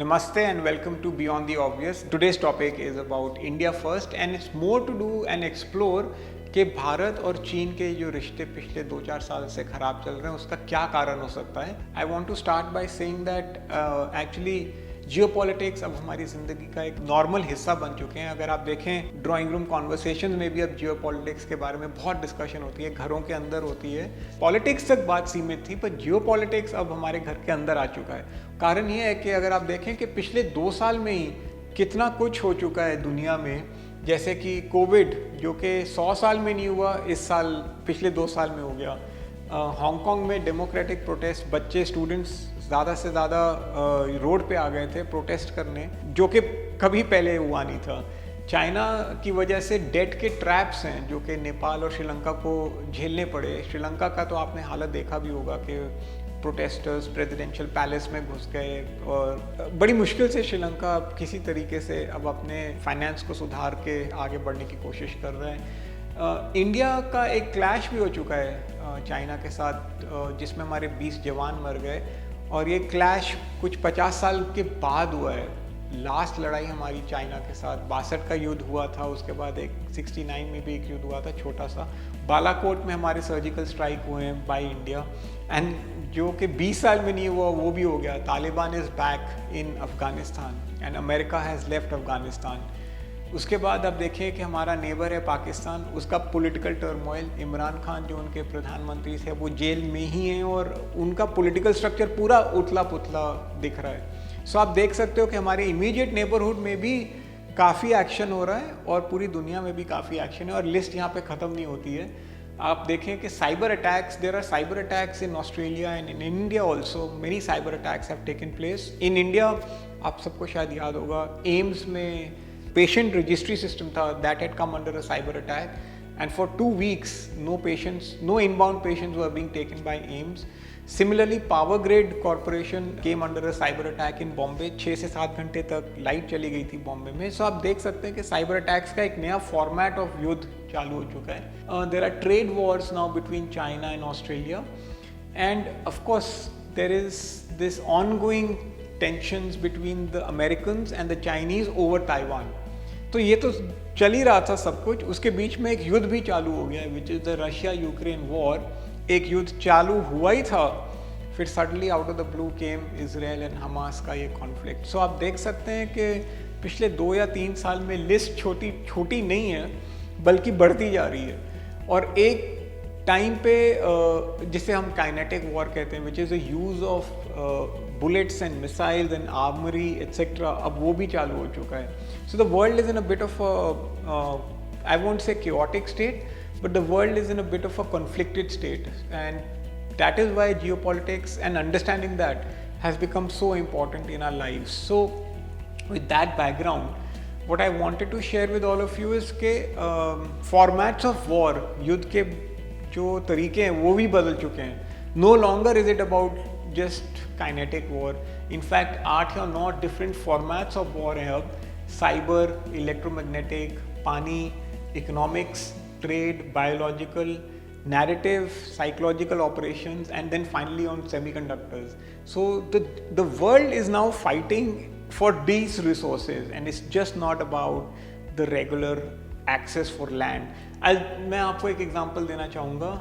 Namaste and welcome to Beyond the Obvious. Today's topic is about India first and it's more to do and explore कि भारत और चीन के जो रिश्ते पिछले 2-4 साल से ख़राब चल रहे हैं उसका क्या कारण हो सकता है. I want to start by saying that actually geopolitics अब हमारी ज़िंदगी का एक नॉर्मल हिस्सा बन चुके हैं. अगर आप देखें ड्राइंग रूम कॉन्वर्सेशन में भी अब जियोपॉलिटिक्स के बारे में बहुत डिस्कशन होती है, घरों के अंदर होती है. पॉलिटिक्स तक बात सीमित थी पर जियोपॉलिटिक्स अब हमारे घर के अंदर आ चुका है. कारण ये है कि अगर आप देखें कि पिछले 2 साल में ही कितना कुछ हो चुका है दुनिया में, जैसे कि कोविड जो कि 100 साल में नहीं हुआ, इस साल पिछले 2 साल में हो गया. हांगकांग में डेमोक्रेटिक प्रोटेस्ट, बच्चे स्टूडेंट्स ज़्यादा से ज़्यादा रोड पे आ गए थे प्रोटेस्ट करने, जो कि कभी पहले हुआ नहीं था. चाइना की वजह से डेट के ट्रैप्स हैं जो कि नेपाल और श्रीलंका को झेलने पड़े. श्रीलंका का तो आपने हालत देखा भी होगा कि प्रोटेस्टर्स प्रेसिडेंशियल पैलेस में घुस गए और बड़ी मुश्किल से श्रीलंका किसी तरीके से अब अपने फाइनेंस को सुधार के आगे बढ़ने की कोशिश कर रहे हैं. इंडिया का एक क्लैश भी हो चुका है चाइना के साथ, जिसमें हमारे 20 जवान मर गए और ये क्लैश कुछ 50 साल के बाद हुआ है. लास्ट लड़ाई हमारी चाइना के साथ 62 का युद्ध हुआ था, उसके बाद एक 69 में भी एक युद्ध हुआ था छोटा सा. बालाकोट में हमारे सर्जिकल स्ट्राइक हुए हैं बाय इंडिया एंड जो कि 20 साल में नहीं हुआ वो भी हो गया. Taliban is back in Afghanistan and America has left Afghanistan. उसके बाद आप देखें कि हमारा नेबर है पाकिस्तान, उसका पॉलिटिकल टर्मोइल. इमरान खान जो उनके प्रधानमंत्री थे वो जेल में ही हैं और उनका पॉलिटिकल स्ट्रक्चर पूरा उथला पुथला दिख रहा है. सो आप देख सकते हो कि हमारे इमीडिएट नेबरहुड में भी काफ़ी एक्शन हो रहा है और पूरी दुनिया में भी काफ़ी एक्शन है और लिस्ट यहाँ पे ख़त्म नहीं होती है. आप देखें कि cyber attacks, there are cyber attacks in Australia and in India also. Many cyber attacks have taken place in India. आप सबको शायद याद होगा एम्स में पेशेंट रजिस्ट्री सिस्टम था, that had come under a cyber attack and for 2 weeks no inbound patients were being taken by AIIMS. Similarly, Power Grid Corporation came under a cyber attack in Bombay. 6 से 7 घंटे तक light चली गई थी बॉम्बे में. सो आप देख सकते हैं कि साइबर अटैक्स का एक नया फॉर्मेट ऑफ युद्ध चालू हो चुका है. There are trade wars now between China and Australia and of course there is this ongoing tensions between the Americans and the Chinese over Taiwan. तो ये तो चल ही रहा था सब कुछ, उसके बीच में एक युद्ध भी चालू हो गया है विच is the Russia Ukraine war. एक युद्ध चालू हुआ ही था, फिर suddenly out of the blue came Israel and Hamas का ये कॉन्फ्लिक्ट. सो आप देख सकते हैं कि पिछले 2 या 3 साल में लिस्ट छोटी नहीं है बल्कि बढ़ती जा रही है. और एक टाइम पे जिसे हम काइनेटिक वॉर कहते हैं विच is the use of bullets and missiles and armoury etcetera, अब वो भी चालू हो चुका है. So the world is in a bit of I won't say chaotic state, but the world is in a bit of a conflicted state and that is why geopolitics and understanding that has become so important in our lives. So with that background, what I wanted to share with all of you is के formats of war, युद्ध के जो तरीके हैं वो भी बदल चुके हैं. No longer is it about just kinetic war. In fact 8 या 9 different formats of war हैं अब. साइबर, इलेक्ट्रोमैग्नेटिक, पानी, economics, trade, biological, narrative, psychological operations, and then finally on semiconductors. So the world is now fighting for these resources and it's just not about the regular access for land. मैं आपको एक example देना चाहूँगा.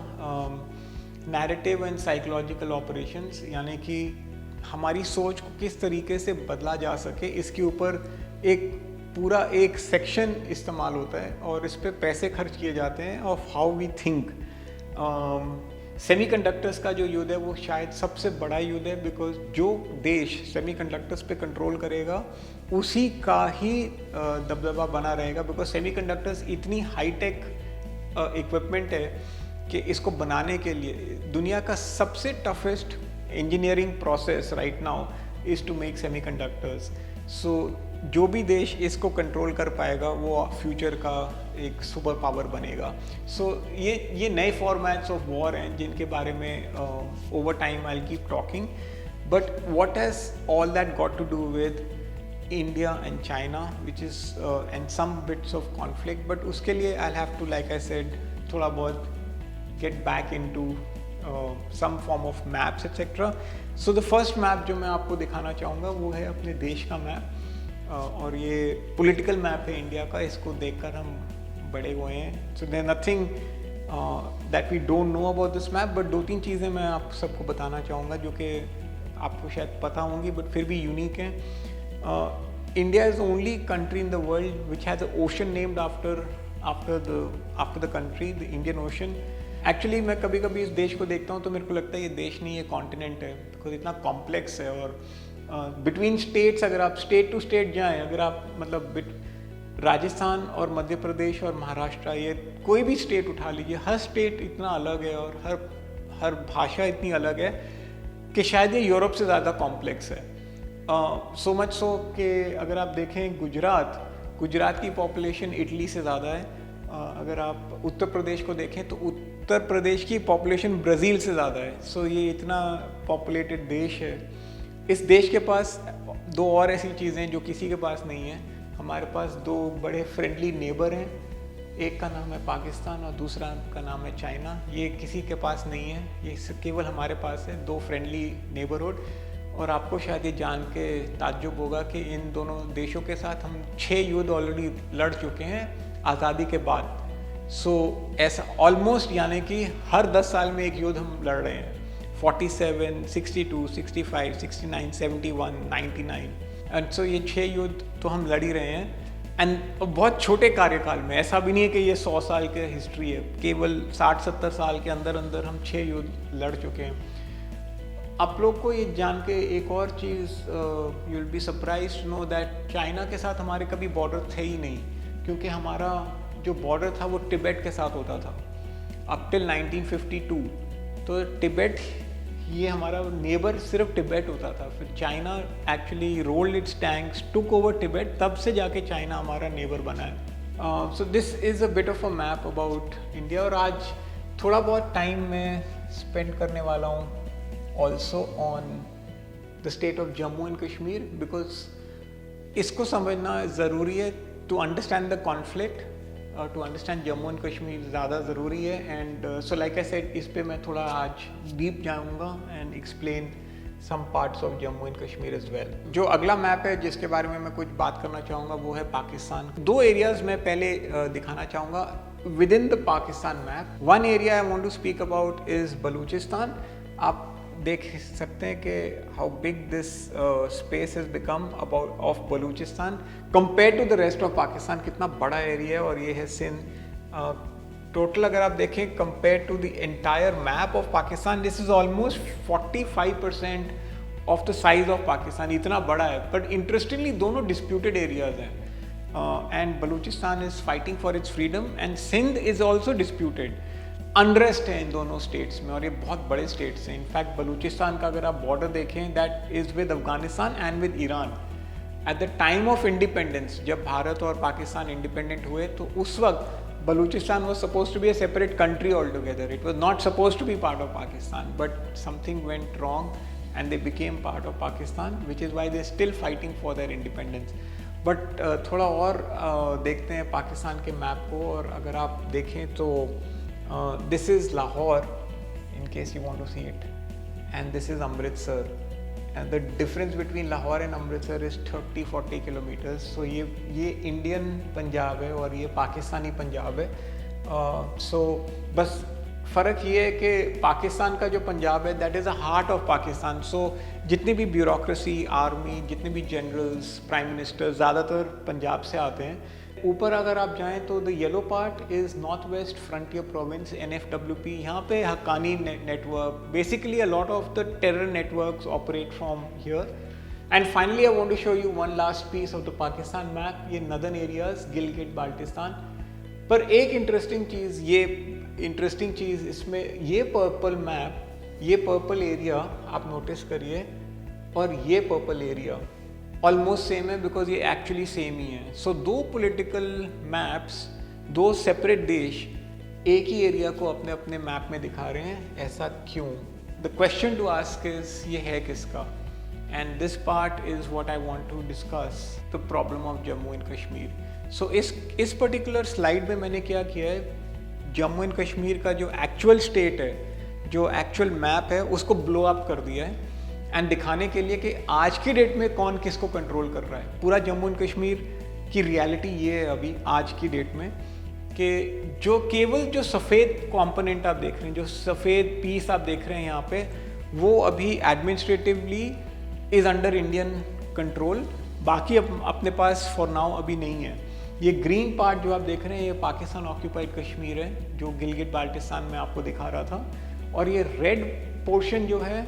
narrative and psychological operations यानी कि हमारी सोच को किस तरीके से बदला जा सके, इसके ऊपर एक पूरा एक सेक्शन इस्तेमाल होता है और इस पे पैसे खर्च किए जाते हैं of how we think. Semiconductors का जो युद्ध है वो शायद सबसे बड़ा युद्ध है बिकॉज जो देश सेमीकंडक्टर्स पे कंट्रोल करेगा उसी का ही दबदबा बना रहेगा. बिकॉज सेमीकंडक्टर्स इतनी हाईटेक इक्विपमेंट है कि इसको बनाने के लिए दुनिया का सबसे toughest engineering process right now is to make semiconductors. So जो भी देश इसको कंट्रोल कर पाएगा वो फ्यूचर का एक सुपर पावर बनेगा. सो ये नए फॉर्मेट्स ऑफ वॉर हैं जिनके बारे में over time I will keep talking. But what has all that got to do with India and China which is and some bits of conflict. But उसके लिए I have to like I said थोड़ा बहुत get back into some form of maps etc. So the first map जो मैं आपको दिखाना चाहूँगा वो है अपने देश का मैप, और ये पॉलिटिकल मैप है इंडिया का, इसको देखकर हम बड़े हुए हैं. So there nothing that we don't know about this map, but दो तीन चीज़ें मैं आप सबको बताना चाहूँगा जो कि आपको शायद पता होंगी बट फिर भी यूनिक हैं. India is the only country in the world which has an ocean named after the country, the Indian Ocean. Actually मैं कभी कभी इस देश को देखता हूँ तो मेरे को लगता है ये देश नहीं, ये कॉन्टिनेंट है, बिकॉज इतना कॉम्प्लेक्स है. और बिटवीन स्टेट्स अगर आप स्टेट टू स्टेट जाएं, अगर आप मतलब राजस्थान और मध्य प्रदेश और महाराष्ट्र, ये कोई भी स्टेट उठा लीजिए, हर स्टेट इतना अलग है और हर भाषा इतनी अलग है कि शायद ये यूरोप से ज़्यादा कॉम्प्लेक्स है. सो मच सो कि अगर आप देखें गुजरात की पॉपुलेशन इटली से ज़्यादा है. अगर आप उत्तर प्रदेश को देखें तो उत्तर प्रदेश की पॉपुलेशन ब्राज़ील से ज़्यादा है. सो ये इतना पॉपुलेटेड देश है. इस देश के पास दो और ऐसी चीज़ें जो किसी के पास नहीं है. हमारे पास दो बड़े फ्रेंडली नेबर हैं, एक का नाम है पाकिस्तान और दूसरा का नाम है चाइना. ये किसी के पास नहीं है, ये केवल हमारे पास है, दो फ्रेंडली नेबरहुड. और आपको शायद ये जान के ताज्जुब होगा कि इन दोनों देशों के साथ हम 6 युद्ध ऑलरेडी लड़ चुके हैं आज़ादी के बाद. सो ऐसा ऑलमोस्ट यानी कि हर 10 साल में एक युद्ध हम लड़ रहे हैं. 47, 62, 65, 69, 71, 99 एंड सो ये 6 युद्ध तो हम लड़ ही रहे हैं. एंड बहुत छोटे कार्यकाल में, ऐसा भी नहीं है कि ये 100 साल की हिस्ट्री है, केवल 60-70 साल के अंदर अंदर हम 6 युद्ध लड़ चुके हैं. आप लोग को ये जान के एक और चीज़ you will be surprised to know that China के साथ हमारे कभी बॉर्डर थे ही नहीं, क्योंकि हमारा जो बॉर्डर था वो तिब्बत के साथ होता था अप टिल 1952. तो तिब्बत ये हमारा नेबर सिर्फ तिब्बत होता था. फिर China actually rolled it's tanks, took over Tibet, तब से जाके चाइना हमारा नेबर बना है. So this is a bit of a map about India. और आज थोड़ा बहुत टाइम मैं स्पेंड करने वाला हूँ also on the state of Jammu and Kashmir, because इसको समझना ज़रूरी है to understand the conflict. To understand Jammu and Kashmir ज़्यादा ज़रूरी है. And so like I said, इस पे मैं थोड़ा आज डीप जाऊँगा and explain some parts of Jammu and Kashmir as well. जो अगला मैप है जिसके बारे में मैं कुछ बात करना चाहूँगा वो है पाकिस्तान. दो एरियाज़ मैं पहले दिखाना चाहूँगा with in the Pakistan map. One area I want to speak about is Balochistan. आप देख सकते हैं कि how big this space has become about of Balochistan compare to the rest of Pakistan. कितना बड़ा एरिया है. और ये है सिंध. टोटल अगर आप देखें compare to the entire map of Pakistan, this is almost 45% of the size of Pakistan. इतना बड़ा है. बट इंटरेस्टिंगली दोनों डिस्प्यूटेड एरियाज हैं. And Balochistan is fighting for its freedom and Sindh is also disputed. Unrest है इन दोनों स्टेट्स में और ये बहुत बड़े स्टेट्स हैं. इनफैक्ट बलूचिस्तान का अगर आप बॉर्डर देखें that is with Afghanistan and with Iran. At the time of independence, जब भारत और पाकिस्तान इंडिपेंडेंट हुए तो उस वक्त Balochistan was supposed to be a separate country all together. It was not supposed to be part of Pakistan, but something went wrong and they became part of Pakistan, which is why they still fighting for their independence. But थोड़ा और देखते हैं पाकिस्तान के map को. और अगर आप देखें तो this is Lahore, in case you want to see it, and this is Amritsar, and the difference between Lahore and Amritsar is 30-40 kilometers. So ये इंडियन पंजाब है और ये पाकिस्तानी पंजाब है. So बस फ़र्क ये है कि पाकिस्तान का जो पंजाब है that is a heart of Pakistan. So जितनी भी ब्यूरोक्रेसी, आर्मी, जितने भी जनरल्स, प्राइम मिनिस्टर ज़्यादातर पंजाब से आते हैं. ऊपर अगर आप जाएं तो the yellow part is north west frontier province, NFWP. यहाँ पे Haqqani network, basically a lot of the terror networks operate from here. And finally I want to show you one last piece of the Pakistan map. ये northern areas, Gilgit Baltistan. पर एक interesting चीज़ इसमें, ये purple map, ये purple area आप notice करिए और ये पर्पल एरिया ऑलमोस्ट सेम है, बिकॉज ये एक्चुअली सेम ही है. सो दो पॉलिटिकल मैप्स, दो सेपरेट देश एक ही एरिया को अपने अपने मैप में दिखा रहे हैं. ऐसा क्यों? The question to ask is ये है किसका? And this part is what I want to discuss, the problem of Jammu and Kashmir. So इस पर्टिकुलर स्लाइड में मैंने क्या किया है, जम्मू एंड कश्मीर का जो एक्चुअल स्टेट है जो एक्चुअल मैप है उसको ब्लो अप कर दिया है एंड दिखाने के लिए कि आज की डेट में कौन किसको कंट्रोल कर रहा है। पूरा जम्मू एंड कश्मीर की रियलिटी ये है अभी आज की डेट में कि जो केवल जो सफ़ेद कंपोनेंट आप देख रहे हैं, जो सफ़ेद पीस आप देख रहे हैं यहाँ पे, वो अभी administratively is under Indian control. बाकी अपने पास फॉर नाउ अभी नहीं है। ये ग्रीन पार्ट जो आप देख रहे हैं ये पाकिस्तान ऑक्यूपाइड कश्मीर है, जो गिलगित बाल्टिस्तान में आपको दिखा रहा था। और ये रेड पोर्शन जो है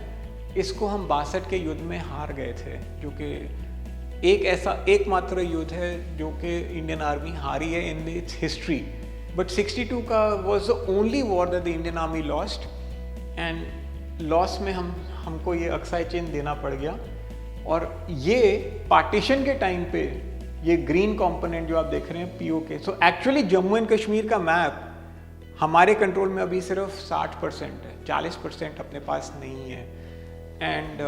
इसको हम 62 के युद्ध में हार गए थे, जो कि एक ऐसा एकमात्र युद्ध है जो कि इंडियन आर्मी हारी है इन इट्स हिस्ट्री। बट 62 का was the only war that the Indian army lost, and loss में हमको ये अक्साई चिन्ह देना पड़ गया। और ये पार्टीशन के टाइम पे ये ग्रीन कंपोनेंट जो आप देख रहे हैं PoK, so actually Jammu and Kashmir का मैप हमारे कंट्रोल में अभी सिर्फ 60% है, 40% अपने पास नहीं है। एंड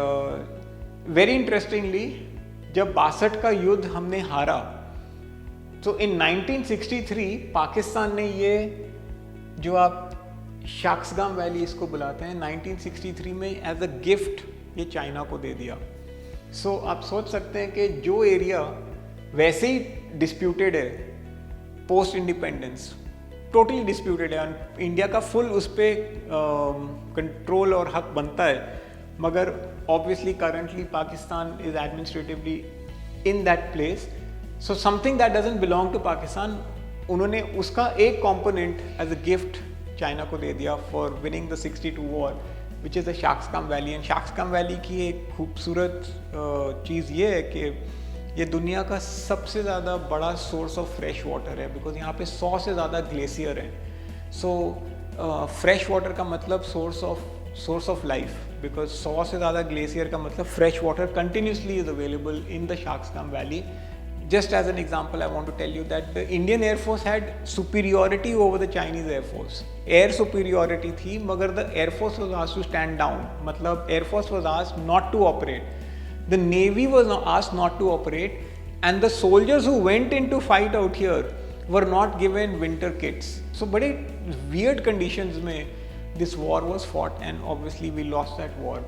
वेरी इंटरेस्टिंगली जब 62 का युद्ध हमने हारा तो इन 1963 पाकिस्तान ने ये जो आप शाक्सगाम वैली इसको बुलाते हैं, 1963 में एज अ गिफ्ट ये चाइना को दे दिया। सो आप सोच सकते हैं कि जो एरिया वैसे ही डिस्प्यूटेड है पोस्ट इंडिपेंडेंस, टोटली डिस्प्यूटेड है, इंडिया का फुल उस पर कंट्रोल और हक बनता है, मगर obviously currently Pakistan is administratively in that place, so something that doesn't belong to Pakistan, उन्होंने उसका एक component as a gift China को दे दिया for winning the 62 war, which is the Shaksgam valley. And Shaksgam valley की एक खूबसूरत चीज़ ये है कि ये दुनिया का सबसे ज़्यादा बड़ा सोर्स ऑफ फ्रेश वाटर है, बिकॉज यहाँ पे 100 से ज़्यादा ग्लेशियर हैं। सो फ्रेश वाटर का मतलब सोर्स ऑफ लाइफ, बिकॉज 100 से ज़्यादा ग्लेशियर का मतलब fresh water continuously is available in the Shaksgam valley. Just as an example, I want to tell you that the Indian Air Force had superiority over the Chinese Air Force. Air superiority थी, मगर the Air Force was asked to stand down. मतलब Air Force was asked not to operate. The Navy was asked not to operate, and the soldiers who went in to fight out here were not given winter kits. So बड़े weird conditions में this war was fought, and obviously we lost that war.